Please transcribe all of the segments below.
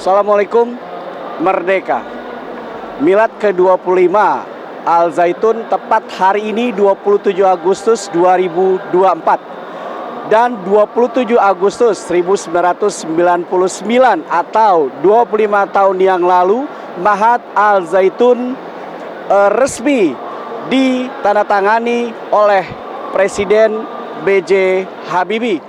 Assalamualaikum, Merdeka. Milad ke-25 Al Zaitun tepat hari ini 27 Agustus 2024. Dan 27 Agustus 1999 atau 25 tahun yang lalu, Mahat Al Zaitun resmi ditandatangani oleh Presiden B.J. Habibie.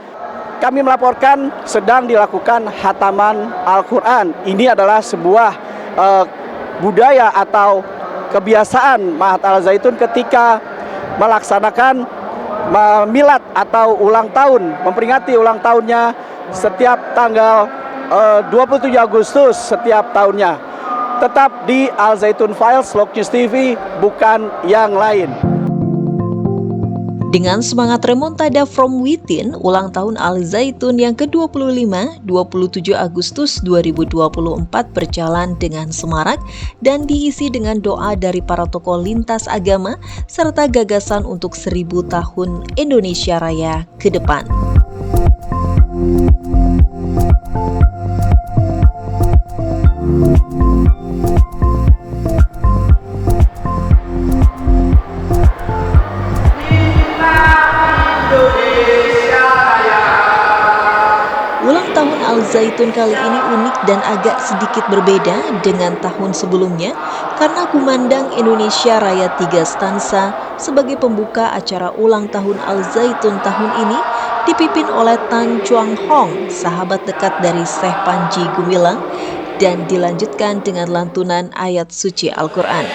Kami melaporkan sedang dilakukan khataman Al-Quran. Ini adalah sebuah budaya atau kebiasaan Mahat Al Zaitun ketika melaksanakan milad atau ulang tahun, memperingati ulang tahunnya setiap tanggal 27 Agustus setiap tahunnya. Tetap di Al Zaitun Files, Lok News TV, bukan yang lain. Dengan semangat remontada from within, ulang tahun Al Zaitun yang ke-25, 27 Agustus 2024 berjalan dengan semarak dan diisi dengan doa dari para tokoh lintas agama serta gagasan untuk 1000 tahun Indonesia Raya ke depan. Ulang tahun Al Zaitun kali ini unik dan agak sedikit berbeda dengan tahun sebelumnya karena kumandang Indonesia Raya 3 stansa sebagai pembuka acara ulang tahun Al Zaitun tahun ini dipimpin oleh Tan Chuang Hong, sahabat dekat dari Syekh Panji Gumilang, dan dilanjutkan dengan lantunan ayat suci Al-Quran.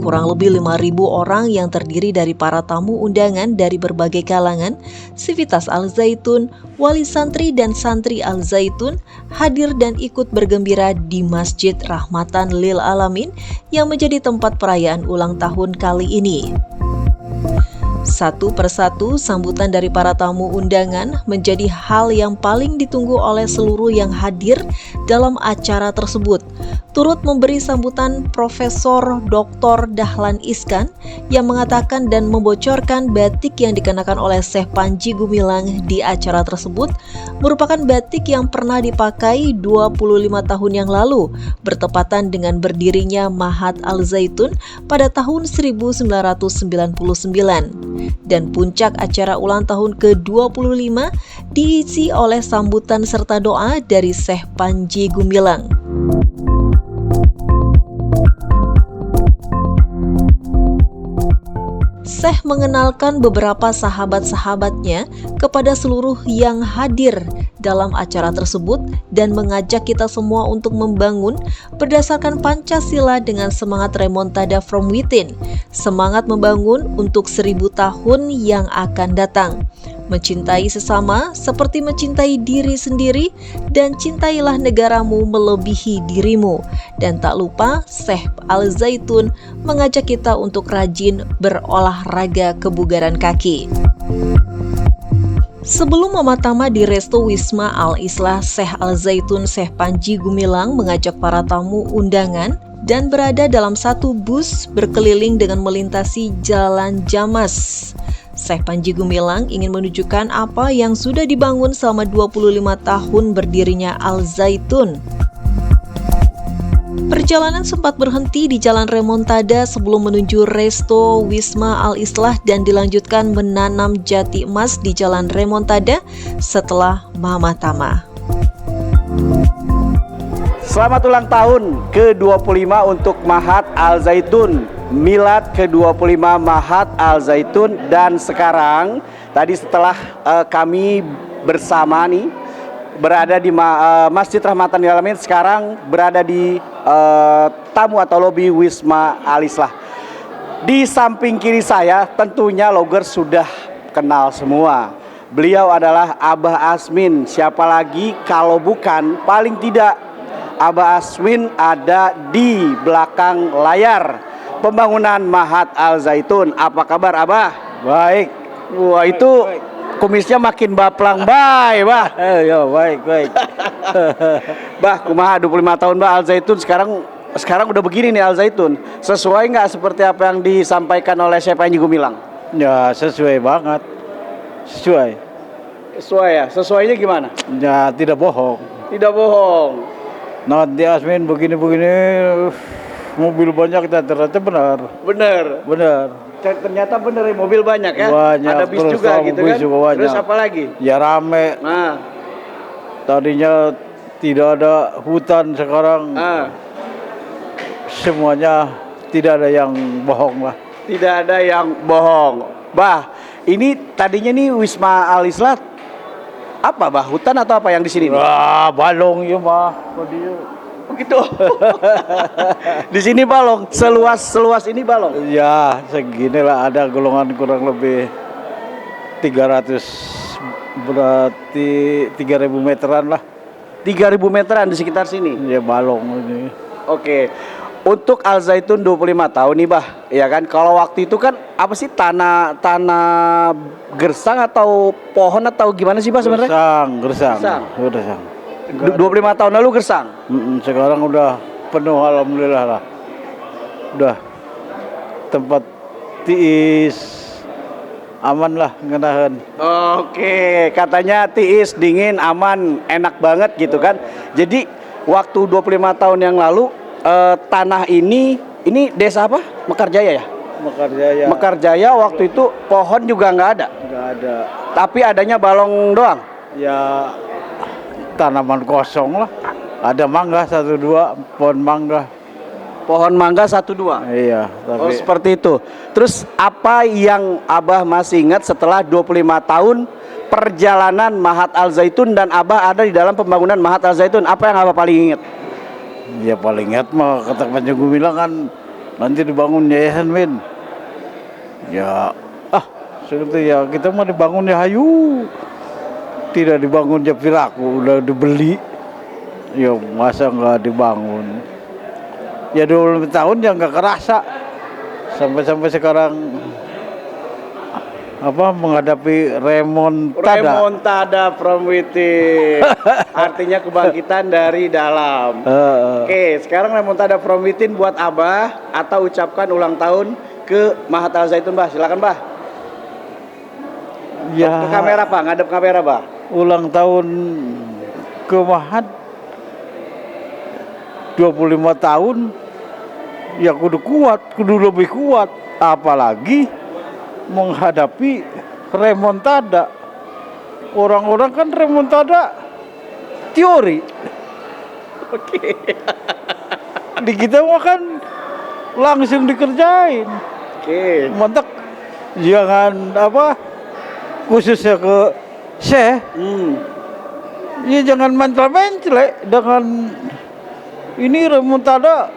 Kurang lebih 5.000 orang yang terdiri dari para tamu undangan dari berbagai kalangan, Sivitas Al Zaitun, wali santri dan santri Al Zaitun hadir dan ikut bergembira di Masjid Rahmatan Lil Alamin yang menjadi tempat perayaan ulang tahun kali ini. Satu persatu sambutan dari para tamu undangan menjadi hal yang paling ditunggu oleh seluruh yang hadir dalam acara tersebut. Turut memberi sambutan Profesor Dr. Dahlan Iskan yang mengatakan dan membocorkan batik yang dikenakan oleh Syekh Panji Gumilang di acara tersebut merupakan batik yang pernah dipakai 25 tahun yang lalu, bertepatan dengan berdirinya Mahat Al Zaitun pada tahun 1999. Dan puncak acara ulang tahun ke-25 diisi oleh sambutan serta doa dari Syekh Panji Gumilang. Syekh mengenalkan beberapa sahabat-sahabatnya kepada seluruh yang hadir dalam acara tersebut dan mengajak kita semua untuk membangun berdasarkan Pancasila dengan semangat remontada from within, semangat membangun untuk 1000 tahun yang akan datang. Mencintai sesama seperti mencintai diri sendiri, dan cintailah negaramu melebihi dirimu. Dan tak lupa, Syekh Al-Zaitun mengajak kita untuk rajin berolahraga kebugaran kaki. Sebelum Mama di Resto Wisma Al-Islah Syekh Al-Zaitun, Syekh Panji Gumilang mengajak para tamu undangan dan berada dalam satu bus berkeliling dengan melintasi Jalan Jamas. Syekh Panji Gumilang ingin menunjukkan apa yang sudah dibangun selama 25 tahun berdirinya Al-Zaitun. Perjalanan sempat berhenti di Jalan Remontada sebelum menuju Resto Wisma Al-Islah dan dilanjutkan menanam jati emas di Jalan Remontada setelah Mama Tama. Selamat ulang tahun ke-25 untuk Mahat Al-Zaitun, milad ke-25 Mahat Al-Zaitun. Dan sekarang tadi setelah kami bersama nih berada di Masjid Rahmatan lil Alamin, sekarang berada di tamu atau lobi Wisma Al-Islah. Di samping kiri saya tentunya logger sudah kenal semua. Beliau adalah Abah Asmin. Siapa lagi kalau bukan, paling tidak Abah Asmin ada di belakang layar pembangunan Mahat Al-Zaitun. Apa kabar Abah? Baik. Wah, itu kumisnya makin baplang, bay, Bah. Ya, baik. Bah, kumaha 25 tahun Bah Al-Zaitun, sekarang udah begini nih Al-Zaitun. Sesuai nggak seperti apa yang disampaikan oleh Syekh Panji Gumilang? Ya, sesuai banget. Sesuai. Sesuai ya? Sesuainya gimana? Ya, tidak bohong. Tidak bohong. Nanti Asmin begini-begini, mobil banyak, ternyata benar. Bener. Ternyata bener ya, mobil banyak ya? Banyak. Ada bis terus juga gitu bis kan? juga banyak. Terus apa lagi? Ya rame. Nah. Tadinya tidak ada hutan, sekarang semuanya tidak ada yang bohong lah. Tidak ada yang bohong. Bah, ini tadinya nih Wisma Al-Islah apa Bah? Hutan atau apa yang di sini? Wah, balong ya mah. Begitu. Di sini balong, seluas ini balong. Ya, seginilah, ada golongan kurang lebih 300, berarti 3000 meteran lah. 3000 meteran di sekitar sini. Ya, balong ini. Oke. Untuk Al-Zaitun 25 tahun nih Bah, ya kan? Kalau waktu itu kan apa sih, tanah gersang atau pohon atau gimana sih Bah sebenarnya? Gersang. 25 tahun lalu gersang. Sekarang udah penuh, alhamdulillah lah. Udah tempat tiis, aman lah ngenahan. Oke, katanya tiis, dingin, aman, enak banget gitu kan. Jadi waktu 25 tahun yang lalu tanah ini desa apa? Mekarjaya ya? Mekarjaya. Mekarjaya waktu itu pohon juga nggak ada. Nggak ada. Tapi adanya balong doang. Ya, tanaman kosong lah. Ada mangga 1-2, pohon mangga. Pohon mangga 1-2. Iya, tapi Oh, seperti itu. Terus apa yang Abah masih ingat setelah 25 tahun perjalanan Mahat Al-Zaitun dan Abah ada di dalam pembangunan Mahat Al-Zaitun? Apa yang Abah paling ingat? ya paling ingat mah kata Panji Gumilang kan nanti dibangun yayasan Min. Ya, seperti ya kita mau dibangun ya hayu. Tidak dibangun ya piraku, udah dibeli. Ya masa nggak dibangun? Ya 20 tahun ya nggak kerasa. Sampai sekarang menghadapi remontada from within. Artinya kebangkitan dari dalam. Oke, sekarang remontada from within buat Abah atau ucapkan ulang tahun ke Mahat Al-Zaitun Bah. Silakan Bah. Ya, ke kamera Pak, ngadep kamera Bah. Ulang tahun ke Mahat 25 tahun ya kudu lebih kuat, apalagi menghadapi remontada. Orang-orang kan remontada teori. Oke. Di kita mah kan langsung dikerjain. Oke. Mantap jangan apa khususnya ke Syekh, ya jangan mencela-mencela dengan ini remontada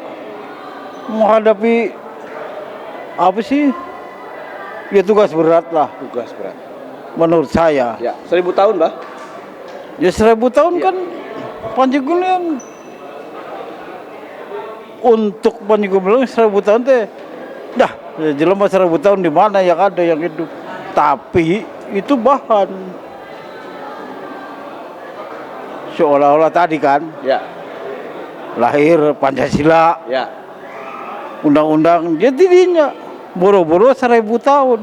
menghadapi apa sih? Ya tugas berat lah Tugas berat. menurut saya. Ya, 1000 tahun, Bah. Ya 1000 tahun kan Panji Gumilang untuk Panji Gumilang 1000 tahun teh dah ya jelema 1000 tahun di mana yang ada yang hidup. Tapi itu bahan seolah-olah tadi kan Ya, lahir Pancasila, ya. undang-undang jadi dirinya boro-boro 1000 tahun.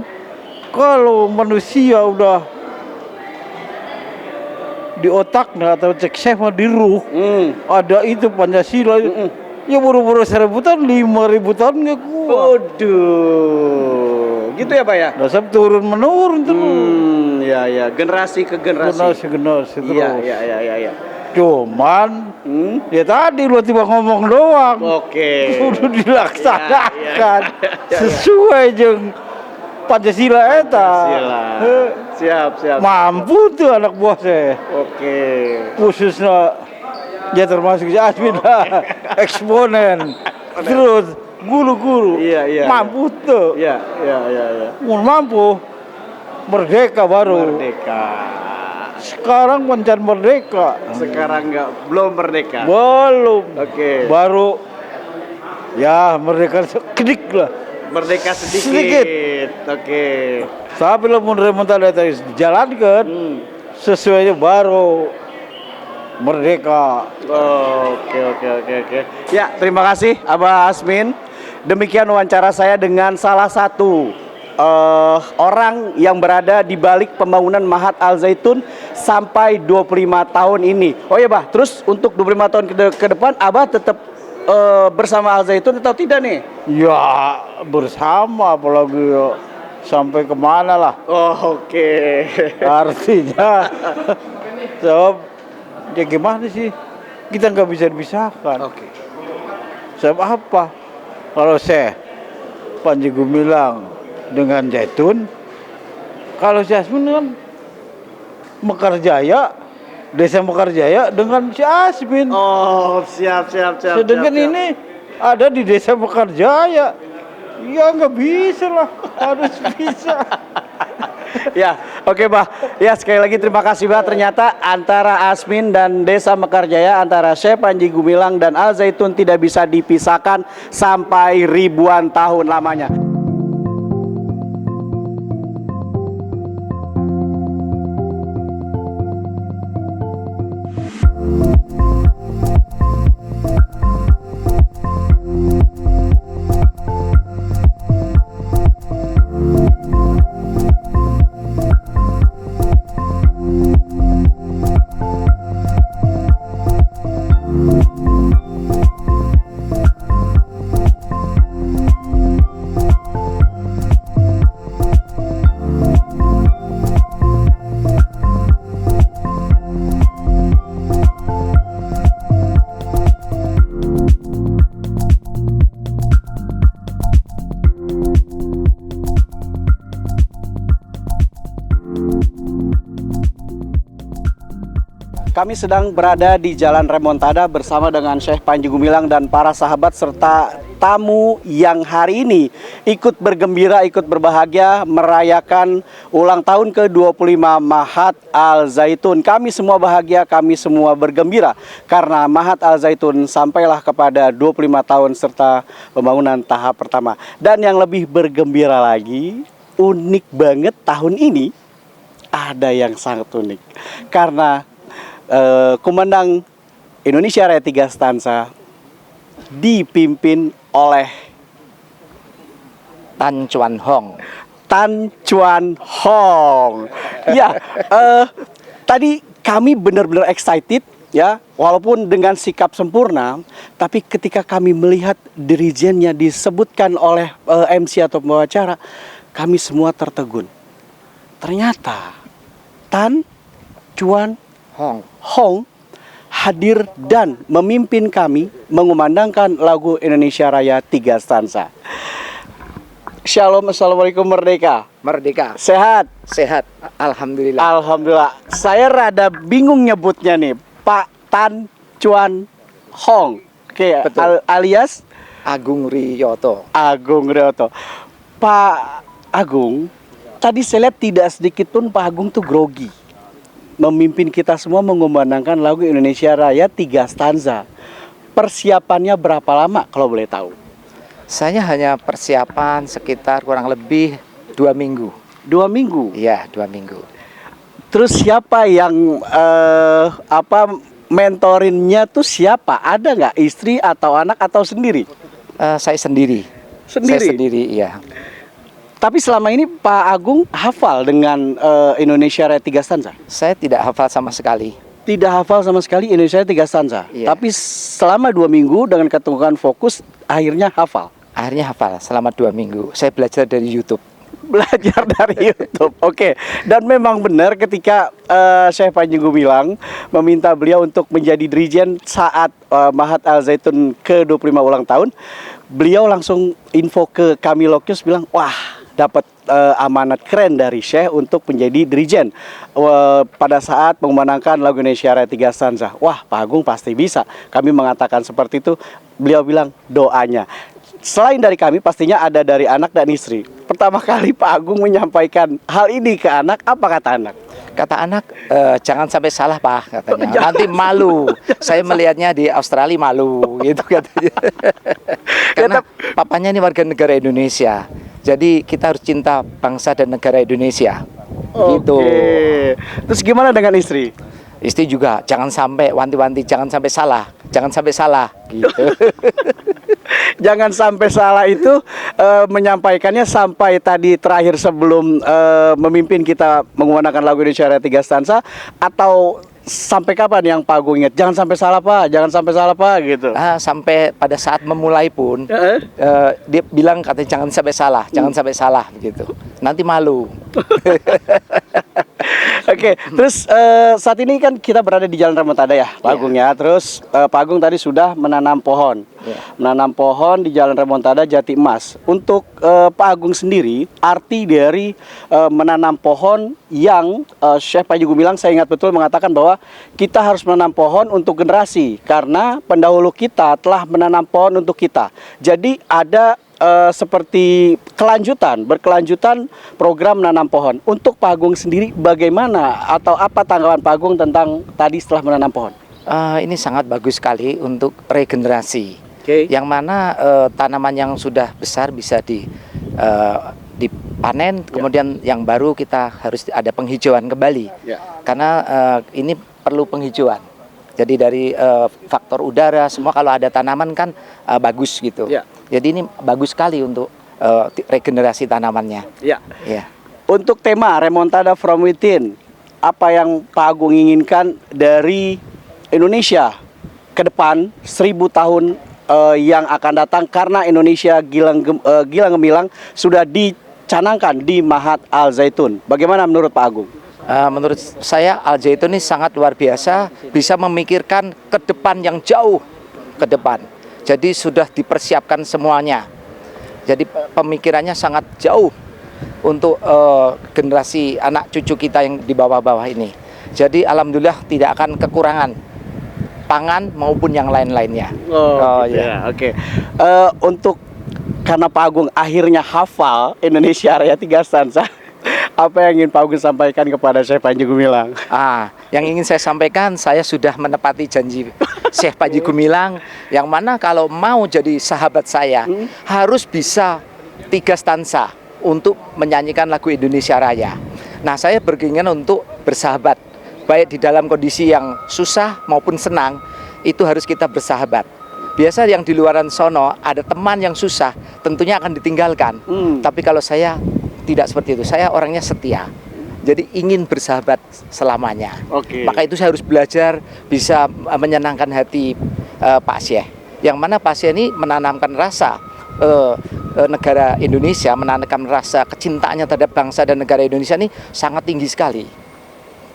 Kalau manusia udah di otaknya atau cek mah di ruh ada itu Pancasila, ya boro-boro 1000 tahun, 5000 tahun nggak kuat. Waduh, gitu ya Pak ya? Dasar turun menurun terus. Ya, generasi ke generasi. Generasi terus. Iya. Cuman ya tadi lu tiba ngomong doang. Oke. Udah dilaksanakan Ya. sesuai jeung Pancasila eta. Siap. Mampu tuh anak buah saya. Oke. Khususnya ya termasuk si Asmin lah. Eksponen. Terus guru-guru. Iya. Mampu tuh. Iya. Mun mampu merdeka baru. Merdeka. Sekarang pencan merdeka. Sekarang belum merdeka. Belum. Oke. Baru ya merdeka sekedik lah. Merdeka sedikit. Sedikit. Oke. Tapi lah mun remontada tadi dijalankan sesuainya baru merdeka. Oke. Ya, terima kasih Abah Asmin. Demikian wawancara saya dengan salah satu orang yang berada di balik pembangunan Mahat Al Zaitun sampai 25 tahun ini. Oh ya Bah, terus untuk 25 tahun ke depan Abah tetap bersama Al Zaitun atau tidak nih? Ya bersama apalagi ya, sampai kemana lah. Oke. Artinya sebab ya gimana sih kita nggak bisa dipisahkan. Oke. Sebab apa? Kalau saya Panji Gumilang dengan Zaitun, kalau si Asmin kan Mekarjaya, Desa Mekarjaya dengan si Asmin. Oh, siap. Sedangkan ini ada di Desa Mekarjaya. Ya nggak bisa lah, harus bisa. Ya, oke Bah. Ya, sekali lagi terima kasih Bah. Ternyata antara Asmin dan Desa Mekarjaya, antara Syekh Panji Gumilang dan Al Zaitun tidak bisa dipisahkan sampai ribuan tahun lamanya. Kami sedang berada di Jalan Remontada bersama dengan Syekh Panji Gumilang dan para sahabat serta tamu yang hari ini ikut bergembira, ikut berbahagia merayakan ulang tahun ke-25 Mahat Al Zaitun. Kami semua bahagia, kami semua bergembira karena Mahat Al Zaitun sampailah kepada 25 tahun serta pembangunan tahap pertama. Dan yang lebih bergembira lagi, unik banget tahun ini ada yang sangat unik karena Komandan Indonesia Raya 3 Stansa dipimpin oleh Tan Chuan Hong. Ya, tadi kami benar-benar excited ya, walaupun dengan sikap sempurna, tapi ketika kami melihat dirijennya disebutkan oleh MC atau pembawa, kami semua tertegun. Ternyata Tan Chuan Hong hadir dan memimpin kami mengumandangkan lagu Indonesia Raya 3 Stansa. Shalom, assalamualaikum merdeka. Merdeka. Sehat? Sehat. Alhamdulillah. Alhamdulillah. Saya rada bingung nyebutnya nih, Pak Tan Chuan Hong. Oke, Betul. alias Agung Riyoto. Agung Rioto. Pak Agung, tadi saya lihat tidak sedikit pun Pak Agung tuh grogi. Memimpin kita semua mengumandangkan lagu Indonesia Raya 3 stanza. Persiapannya berapa lama kalau boleh tahu? Saya hanya persiapan sekitar kurang lebih 2 minggu. 2 minggu. Iya, 2 minggu. Terus siapa yang mentorinnya tuh siapa? Ada nggak istri atau anak atau sendiri? Saya sendiri. Sendiri? Saya sendiri, iya. Tapi selama ini Pak Agung hafal dengan Indonesia Raya 3 stanza? Saya tidak hafal sama sekali. Tidak hafal sama sekali Indonesia Raya 3 stanza. Iya. Tapi selama 2 minggu dengan keteguhan fokus akhirnya hafal. Akhirnya hafal selama 2 minggu. Saya belajar dari YouTube. Belajar dari YouTube. Oke. Dan memang benar ketika Syekh Panji Gumilang meminta beliau untuk menjadi dirijen saat Mahat Al Zaitun ke-25 ulang tahun, beliau langsung info ke kami Lokius bilang, wah, dapat amanat keren dari Syekh untuk menjadi dirijen pada saat mengumandangkan lagu Indonesia Raya 3 stanza. Wah, Pak Agung pasti bisa. Kami mengatakan seperti itu. Beliau bilang doanya. Selain dari kami, pastinya ada dari anak dan istri. Pertama kali Pak Agung menyampaikan hal ini ke anak, apa kata anak? Kata anak, jangan sampai salah Pak, katanya. Nanti malu. Saya melihatnya di Australia malu, gitu katanya. Karena papanya ini warga negara Indonesia. Jadi kita harus cinta bangsa dan negara Indonesia. Gitu. Oke. Terus gimana dengan istri? Istri juga, jangan sampai wanti-wanti, jangan sampai salah. Jangan sampai salah, gitu. Jangan sampai salah itu menyampaikannya sampai tadi terakhir sebelum memimpin kita menggunakan lagu Indonesia Raya 3 stanza, atau sampai kapan yang Pak Agung ingat? Jangan sampai salah Pak, jangan sampai salah Pak, gitu. Sampai pada saat memulai pun dia bilang katanya jangan sampai salah, jangan sampai salah begitu. Nanti malu. Oke, terus saat ini kan kita berada di Jalan Remontada ya, Pak Agung ya. Terus Pak Agung tadi sudah menanam pohon, menanam pohon di Jalan Remontada Jati Emas. Untuk Pak Agung sendiri, arti dari menanam pohon yang Syekh Panji Gumilang saya ingat betul mengatakan bahwa kita harus menanam pohon untuk generasi karena pendahulu kita telah menanam pohon untuk kita. Jadi ada seperti berkelanjutan program menanam pohon. Untuk Pak Agung sendiri bagaimana atau apa tanggapan Pak Agung tentang tadi setelah menanam pohon? Ini sangat bagus sekali untuk regenerasi. Yang mana tanaman yang sudah besar bisa dipanen, kemudian yang baru kita harus ada penghijauan kembali. Karena ini perlu penghijauan. Jadi dari faktor udara semua, kalau ada tanaman kan bagus gitu. Jadi ini bagus sekali untuk regenerasi tanamannya. Untuk tema Remontada from Within, apa yang Pak Agung inginkan dari Indonesia ke depan 1000 tahun yang akan datang, karena Indonesia Gilang Gemilang sudah dicanangkan di Mahat Al Zaitun. Bagaimana menurut Pak Agung? Menurut saya Al Zaitun ini sangat luar biasa, bisa memikirkan ke depan yang jauh ke depan. Jadi sudah dipersiapkan semuanya. Jadi pemikirannya sangat jauh untuk generasi anak cucu kita yang di bawah-bawah ini. Jadi alhamdulillah tidak akan kekurangan pangan maupun yang lain-lainnya. Oke. Untuk karena Pak Agung akhirnya hafal Indonesia Raya 3 stanza, apa yang ingin Pak Agung sampaikan kepada Syekh Panji Gumilang? Yang ingin saya sampaikan, saya sudah menepati janji Syekh Panji Gumilang, yang mana kalau mau jadi sahabat saya harus bisa 3 stanza untuk menyanyikan lagu Indonesia Raya. Nah, saya berkeinginan untuk bersahabat, baik di dalam kondisi yang susah maupun senang, itu harus kita bersahabat. Biasa yang di luaran sono ada teman yang susah, tentunya akan ditinggalkan. Tapi kalau saya tidak seperti itu, saya orangnya setia. Jadi ingin bersahabat selamanya. Maka itu saya harus belajar bisa menyenangkan hati Pak Syekh. Yang mana Pak Syekh ini menanamkan rasa negara Indonesia, menanamkan rasa kecintaannya terhadap bangsa dan negara Indonesia ini sangat tinggi sekali,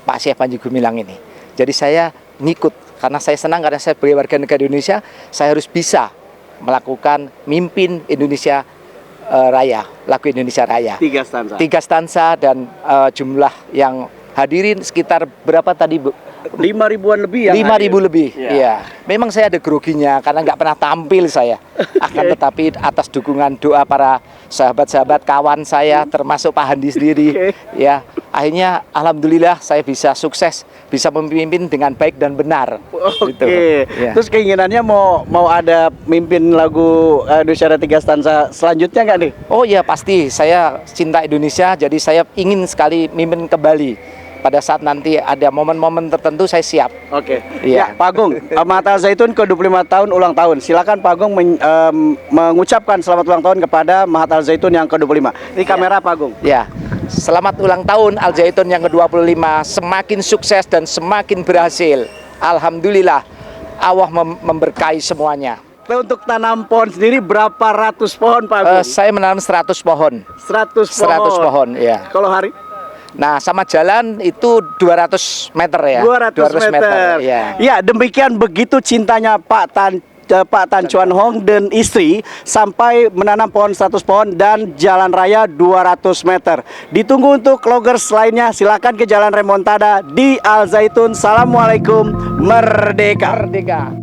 Pak Syekh Panji Gumilang ini. Jadi saya ngikut, karena saya senang, karena saya sebagai warga negara Indonesia, saya harus bisa melakukan mimpin Indonesia Raya, lagu Indonesia Raya. 3 stanza. 3 stansa dan jumlah yang hadirin sekitar berapa tadi, Bu? 5.000-an lebih yang 5.000 hadir. lebih. Iya. Iya. Memang saya ada groginya karena nggak pernah tampil saya. Akan tetapi atas dukungan doa para sahabat-sahabat kawan saya termasuk Pak Handi sendiri, ya akhirnya alhamdulillah saya bisa sukses, bisa memimpin dengan baik dan benar. Oke. Gitu. Ya. Terus keinginannya mau ada mimpin lagu Indonesia 3 stanza selanjutnya nggak nih? Oh ya pasti, saya cinta Indonesia, jadi saya ingin sekali mimpin kembali. Pada saat nanti ada momen-momen tertentu saya siap. Oke. Iya. Ya, Pak Agung, Mahat Al Zaitun ke 25 tahun ulang tahun. Silakan Pak Agung mengucapkan selamat ulang tahun kepada Mahat Al Zaitun yang ke-25. Ini kamera Pak Agung. Ya, selamat ulang tahun Al Zaitun yang ke-25, semakin sukses dan semakin berhasil. Alhamdulillah, Allah memberkahi semuanya. Nah, untuk tanam pohon sendiri berapa ratus pohon Pak Agung? Saya menanam 100 pohon. 100 pohon. 100 pohon, ya. Kalau hari? Nah, sama jalan itu 200 meter ya. 200 meter. Ya. Ya, demikian begitu cintanya Pak Tan Chuan Hong dan istri sampai menanam pohon 100 pohon dan jalan raya 200 meter. Ditunggu untuk vloggers lainnya, silakan ke Jalan Remontada di Al Zaitun. Assalamualaikum, merdeka. Merdeka.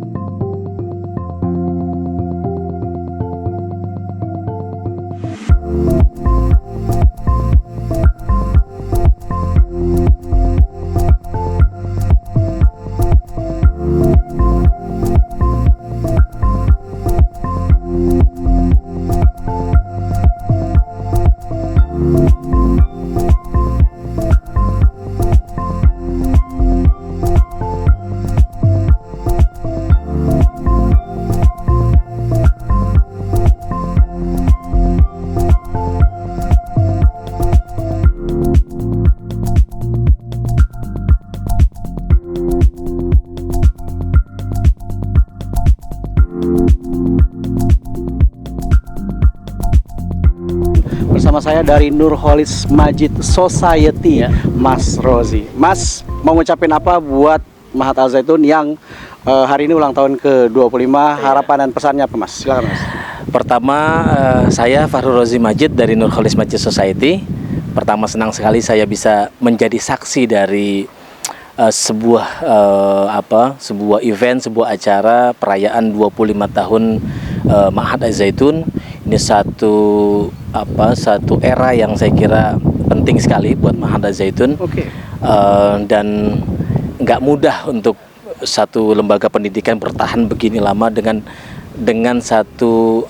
Bersama saya dari Nurholis Majid Society, Mas Rozi. Mas, mau ngucapin apa buat Mahat Al Zaitun yang hari ini ulang tahun ke-25? Harapan dan pesannya apa, Mas? Silakan, Mas. Pertama, saya Fahrul Rozi Majid dari Nurholis Majid Society. Pertama, senang sekali saya bisa menjadi saksi dari sebuah event, sebuah acara perayaan 25 tahun Mahat Al Zaitun. Ini satu era yang saya kira penting sekali buat Mahat Al Zaitun. Oke. Dan nggak mudah untuk satu lembaga pendidikan bertahan begini lama dengan satu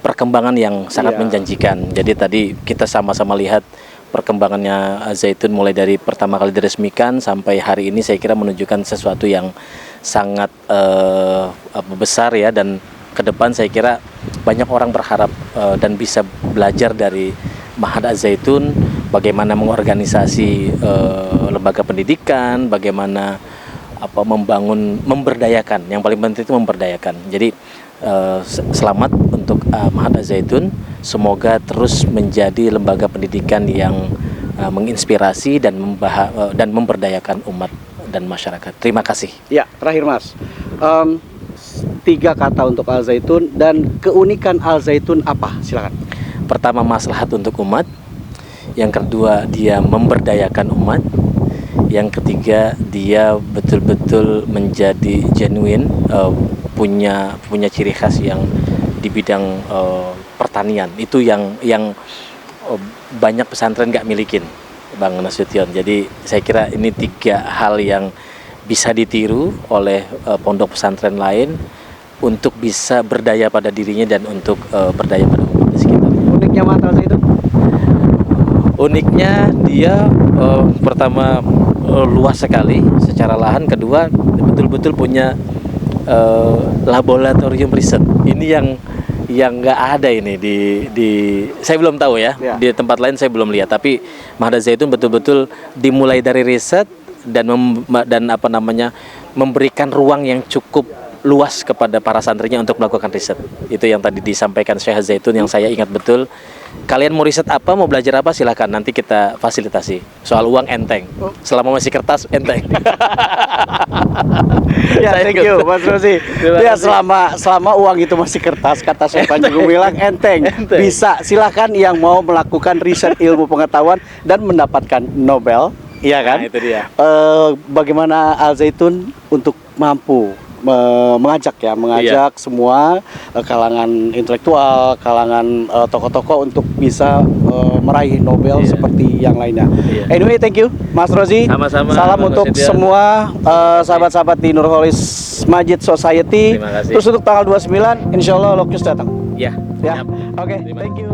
perkembangan yang sangat menjanjikan. Jadi tadi kita sama-sama lihat perkembangannya Al Zaitun mulai dari pertama kali diresmikan sampai hari ini, saya kira menunjukkan sesuatu yang sangat besar ya, dan ke depan saya kira banyak orang berharap dan bisa belajar dari Mahat Al Zaitun bagaimana mengorganisasi lembaga pendidikan, bagaimana memberdayakan. Yang paling penting itu memberdayakan. Jadi selamat untuk Mahat Al Zaitun. Semoga terus menjadi lembaga pendidikan yang menginspirasi dan memberdayakan umat dan masyarakat. Terima kasih. Ya, terakhir Mas. 3 kata untuk Al Zaitun dan keunikan Al Zaitun apa? Silakan. Pertama, maslahat untuk umat. Yang kedua, dia memberdayakan umat. Yang ketiga, dia betul-betul menjadi genuine, punya ciri khas yang di bidang pertanian. Itu yang banyak pesantren nggak milikin, Bang Nasution. Jadi saya kira ini 3 hal yang bisa ditiru oleh pondok pesantren lain untuk bisa berdaya pada dirinya dan untuk berdaya pada umat di sekitarnya. Uniknya Mahat Al Zaitun? Uniknya dia pertama luas sekali secara lahan, kedua betul-betul punya laboratorium riset. Ini yang nggak ada ini di saya belum tahu ya. Di tempat lain saya belum lihat, tapi Mahat Al Zaitun betul-betul dimulai dari riset dan memberikan ruang yang cukup luas kepada para santrinya untuk melakukan riset. Itu yang tadi disampaikan Syekh Zaitun yang saya ingat betul. Kalian mau riset apa, mau belajar apa, silahkan, nanti kita fasilitasi. Soal uang enteng, selama masih kertas enteng. Ya, thank you Mas Rozi. Ya, selama uang itu masih kertas, kata Syekh Panji Gumilang, enteng. Bisa, silahkan yang mau melakukan riset ilmu pengetahuan dan mendapatkan Nobel. Iya kan? Nah, itu dia. Bagaimana Al Zaitun untuk mampu mengajak semua kalangan intelektual, kalangan tokoh-tokoh untuk bisa meraih Nobel seperti yang lainnya. Anyway, thank you Mas Rozi. Sama-sama, Salam Mas untuk Nursedia. semua sahabat-sahabat di Nurholis Masjid Society. Terima kasih. Terus untuk tanggal 29, insya Allah Lokus datang. Ya, Ya, siap. oke, Terima thank you.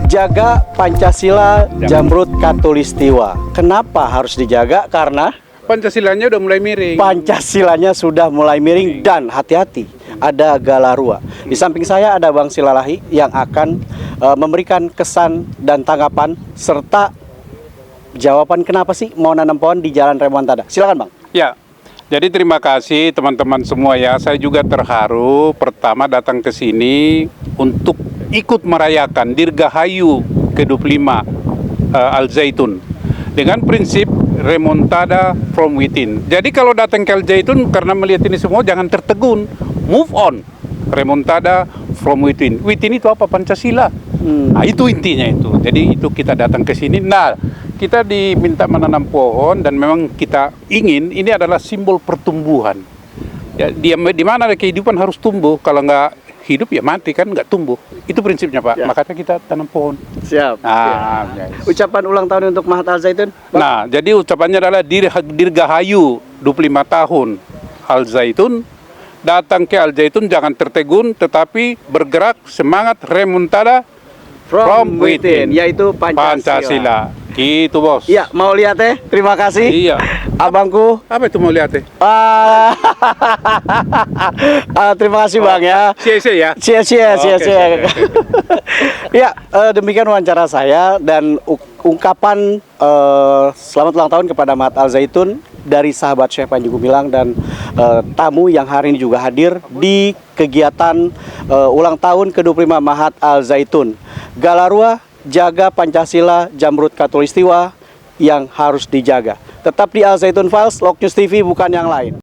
Jaga Pancasila, Jamrut Katulistiwa. Kenapa harus dijaga? Karena Pancasilanya udah mulai miring. Pancasilanya sudah mulai miring dan hati-hati, ada Galarua. Di samping saya ada Bang Silalahi yang akan memberikan kesan dan tanggapan serta jawaban kenapa sih mau nanam pohon di Jalan Remontada. Silakan Bang. Ya, jadi terima kasih teman-teman semua ya. Saya juga terharu pertama datang ke sini untuk ikut merayakan Dirgahayu ke-25 Al Zaitun dengan prinsip remontada from within. Jadi kalau datang ke Al Zaitun karena melihat ini semua jangan tertegun, move on. Remontada from within. Within itu apa? Pancasila. Nah, itu intinya itu. Jadi itu kita datang ke sini. Nah, kita diminta menanam pohon dan memang kita ingin ini adalah simbol pertumbuhan. Ya, di mana ada kehidupan harus tumbuh. Kalau nggak hidup ya mati kan, nggak tumbuh. Itu prinsipnya Pak. Ya. Makanya kita tanam pohon. Siap. Nah, yes. Ucapan ulang tahun untuk Mahat Al Zaitun. Bang. Nah, jadi ucapannya adalah Dirgahayu 25 tahun Al Zaitun. Datang ke Al Zaitun jangan tertegun, tetapi bergerak semangat remontada from within, yaitu Pancasila. Gitu bos. Iya, mau lihat terima kasih. Iya. Abangku. Apa itu mau lihat Terima kasih Bang ya. Cie-cie ya. Cia-cia. Oke. Ya, demikian wawancara saya dan ungkapan selamat ulang tahun kepada Mahat Al Zaitun dari sahabat Syekh Panji Gumilang dan tamu yang hari ini juga hadir di kegiatan ulang tahun ke-25 Mahat Al Zaitun. Galarua, jaga Pancasila, Jamrut Katulistiwa yang harus dijaga. Tetap di Al Zaitun Files, Lok News TV bukan yang lain.